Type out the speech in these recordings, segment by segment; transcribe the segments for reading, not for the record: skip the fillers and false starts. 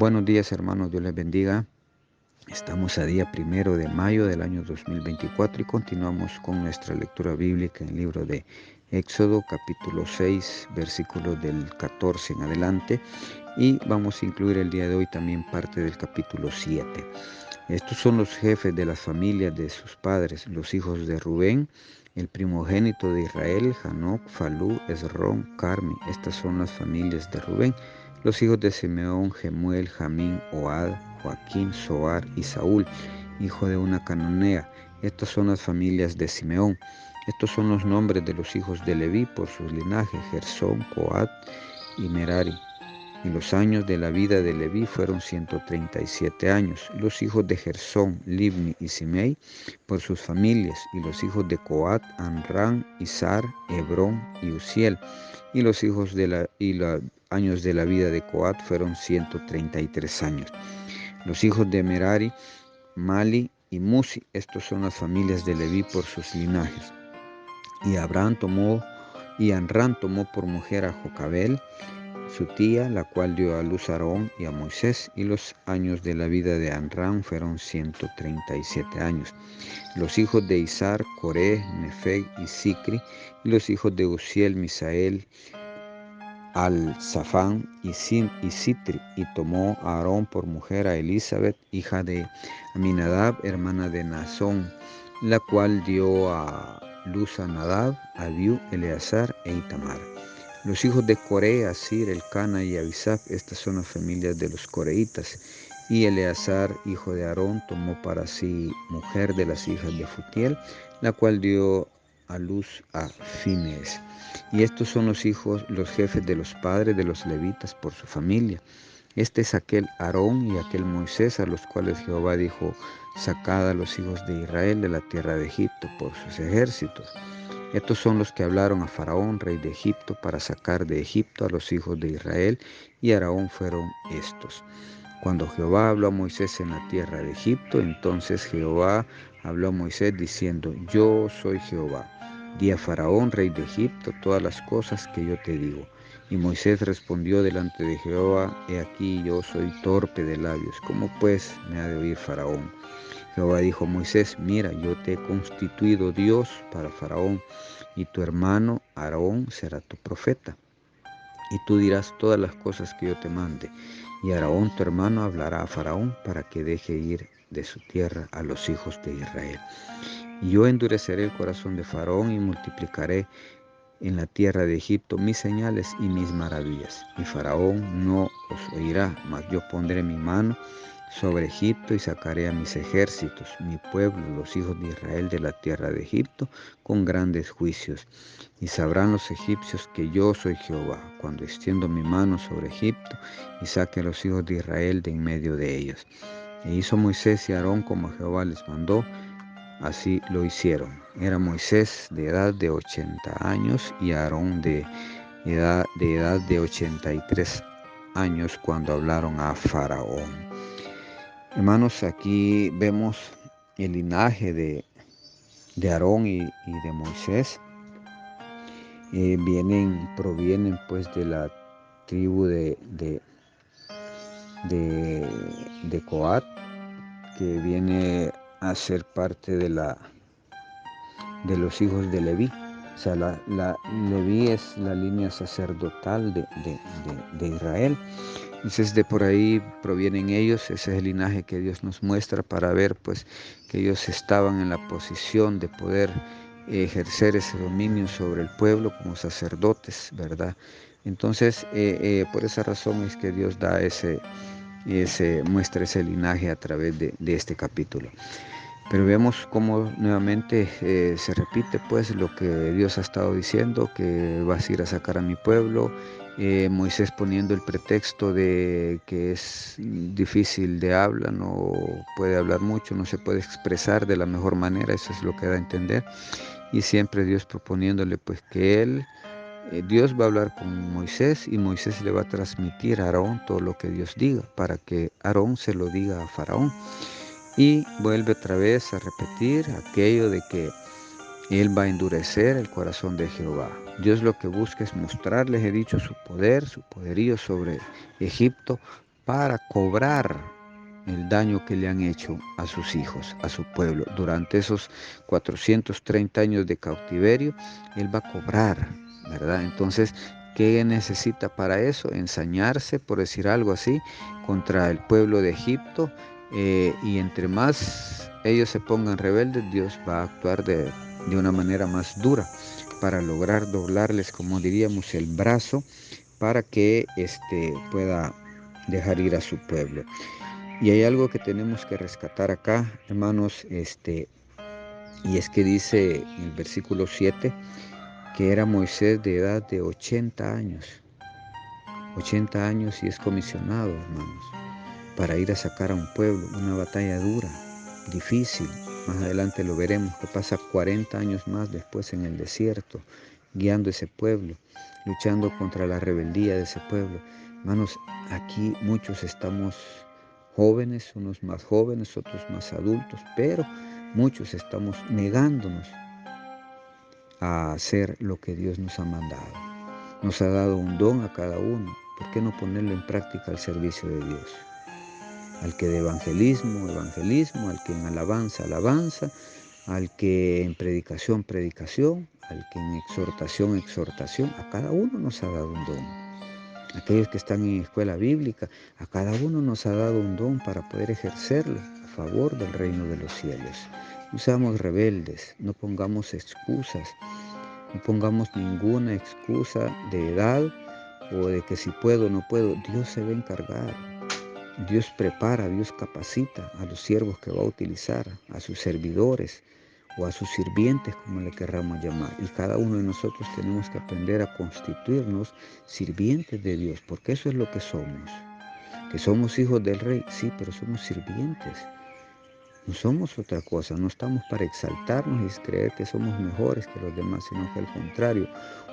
Buenos días, hermanos, Dios les bendiga. Estamos a día 1 de mayo del año 2024 y continuamos con nuestra lectura bíblica en el libro de Éxodo, capítulo 6, versículos del 14 en adelante, y vamos a incluir el día de hoy también parte del capítulo 7. Estos son los jefes de las familias de sus padres, los hijos de Rubén, el primogénito de Israel, Hanoc, Falú, Esrón, Carmi. Estas son las familias de Rubén. Los hijos de Simeón, Gemuel, Jamín, Ohad, Joaquín, Zoar y Saúl, hijo de una cananea. Estas son las familias de Simeón. Estos son los nombres de los hijos de Leví por sus linajes, Gersón, Coat y Merari. Y los años de la vida de Leví fueron 137 años. Los hijos de Gersón, Libni y Simei por sus familias. Y los hijos de Coat, Amram, Izar, Hebrón y Uziel. Y los hijos de los años de la vida de Coat fueron 133 años. Los hijos de Merari, Mali y Musi. Estos son las familias de Leví por sus linajes. Y Amram tomó por mujer a Jocabel, su tía, la cual dio a luz a Aarón y a Moisés, y los años de la vida de Amram fueron 137 años. Los hijos de Izar, Coré, Nefeg y Sicri, y los hijos de Uziel, Misael, Al-Safán y Sitri, y tomó a Aarón por mujer a Elizabeth, hija de Aminadab, hermana de Naasón, la cual dio a luz a Nadab, Abiú, Eleazar e Itamar. Los hijos de Coré, Asir, Elcana y Abisab. Estas son las familias de los coreitas. Y Eleazar, hijo de Aarón, tomó para sí mujer de las hijas de Futiel, la cual dio a luz a Finees. Y estos son los jefes de los padres de los levitas por su familia. Este es aquel Aarón y aquel Moisés, a los cuales Jehová dijo: sacad a los hijos de Israel de la tierra de Egipto por sus ejércitos. Estos son los que hablaron a Faraón, rey de Egipto, para sacar de Egipto a los hijos de Israel, y Aarón fueron estos. Cuando Jehová habló a Moisés en la tierra de Egipto, entonces Jehová habló a Moisés diciendo: yo soy Jehová. Di a Faraón, rey de Egipto, todas las cosas que yo te digo. Y Moisés respondió delante de Jehová: he aquí yo soy torpe de labios, ¿cómo pues me ha de oír Faraón? Jehová dijo a Moisés: mira, yo te he constituido Dios para Faraón, y tu hermano Aarón será tu profeta. Y tú dirás todas las cosas que yo te mande. Y Aarón tu hermano hablará a Faraón para que deje ir de su tierra a los hijos de Israel. Y yo endureceré el corazón de Faraón y multiplicaré en la tierra de Egipto mis señales y mis maravillas. Y Faraón no os oirá, mas yo pondré mi mano sobre Egipto y sacaré a mis ejércitos, mi pueblo, los hijos de Israel, de la tierra de Egipto, con grandes juicios. Y sabrán los egipcios que yo soy Jehová, cuando extiendo mi mano sobre Egipto y saque a los hijos de Israel de en medio de ellos. E hizo Moisés y Aarón como Jehová les mandó, así lo hicieron. Era Moisés de edad de 80 años y Aarón de edad de 83 años cuando hablaron a Faraón. Hermanos, aquí vemos el linaje de Aarón y de Moisés. Provienen pues de la tribu de Coat, que viene a ser parte de los hijos de Leví. O sea, Leví es la línea sacerdotal de Israel. Entonces de por ahí provienen ellos. Ese es el linaje que Dios nos muestra para ver pues que ellos estaban en la posición de poder ejercer ese dominio sobre el pueblo como sacerdotes, ¿verdad? Entonces por esa razón es que Dios da muestra ese linaje a través de este capítulo. Pero vemos cómo nuevamente se repite pues lo que Dios ha estado diciendo, que vas a ir a sacar a mi pueblo. Moisés poniendo el pretexto de que es difícil de habla, no puede hablar mucho, no se puede expresar de la mejor manera, eso es lo que da a entender. Y siempre Dios proponiéndole pues que Dios va a hablar con Moisés y Moisés le va a transmitir a Aarón todo lo que Dios diga, para que Aarón se lo diga a Faraón. Y vuelve otra vez a repetir aquello de que él va a endurecer el corazón de Jehová. Dios lo que busca es mostrarles, he dicho, su poder, su poderío sobre Egipto, para cobrar el daño que le han hecho a sus hijos, a su pueblo. Durante esos 430 años de cautiverio, Él va a cobrar, ¿verdad? Entonces, ¿qué necesita para eso? Ensañarse, por decir algo así, contra el pueblo de Egipto. Y entre más ellos se pongan rebeldes, Dios va a actuar de una manera más dura para lograr doblarles, como diríamos, el brazo para que pueda dejar ir a su pueblo. Y hay algo que tenemos que rescatar acá, hermanos, y es que dice en el versículo 7 que era Moisés de edad de 80 años. 80 años y es comisionado, hermanos, para ir a sacar a un pueblo, una batalla dura, difícil. Más adelante lo veremos, que pasa 40 años más después en el desierto, guiando ese pueblo, luchando contra la rebeldía de ese pueblo. Hermanos, aquí muchos estamos jóvenes, unos más jóvenes, otros más adultos, pero muchos estamos negándonos a hacer lo que Dios nos ha mandado. Nos ha dado un don a cada uno. ¿Por qué no ponerlo en práctica al servicio de Dios? Al que de evangelismo, evangelismo, al que en alabanza, alabanza, al que en predicación, predicación, al que en exhortación, exhortación. A cada uno nos ha dado un don. Aquellos que están en escuela bíblica, a cada uno nos ha dado un don para poder ejercerlo a favor del reino de los cielos. No seamos rebeldes, no pongamos excusas, no pongamos ninguna excusa de edad o de que si puedo o no puedo. Dios se va a encargar. Dios prepara, Dios capacita a los siervos que va a utilizar, a sus servidores o a sus sirvientes, como le querramos llamar. Y cada uno de nosotros tenemos que aprender a constituirnos sirvientes de Dios, porque eso es lo que somos. Que somos hijos del Rey, sí, pero somos sirvientes. No somos otra cosa, no estamos para exaltarnos y creer que somos mejores que los demás, sino que al contrario,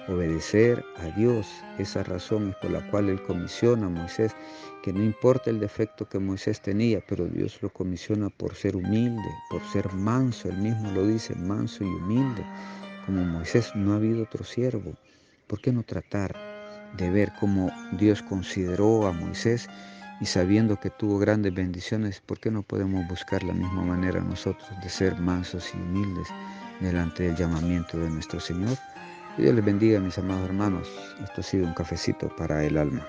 obedecer a Dios. Esa razón es por la cual Él comisiona a Moisés, que no importa el defecto que Moisés tenía, pero Dios lo comisiona por ser humilde, por ser manso. Él mismo lo dice, manso y humilde. Como Moisés no ha habido otro siervo. ¿Por qué no tratar de ver cómo Dios consideró a Moisés? Y sabiendo que tuvo grandes bendiciones, ¿por qué no podemos buscar la misma manera nosotros de ser mansos y humildes delante del llamamiento de nuestro Señor? Que Dios les bendiga, mis amados hermanos. Esto ha sido un cafecito para el alma.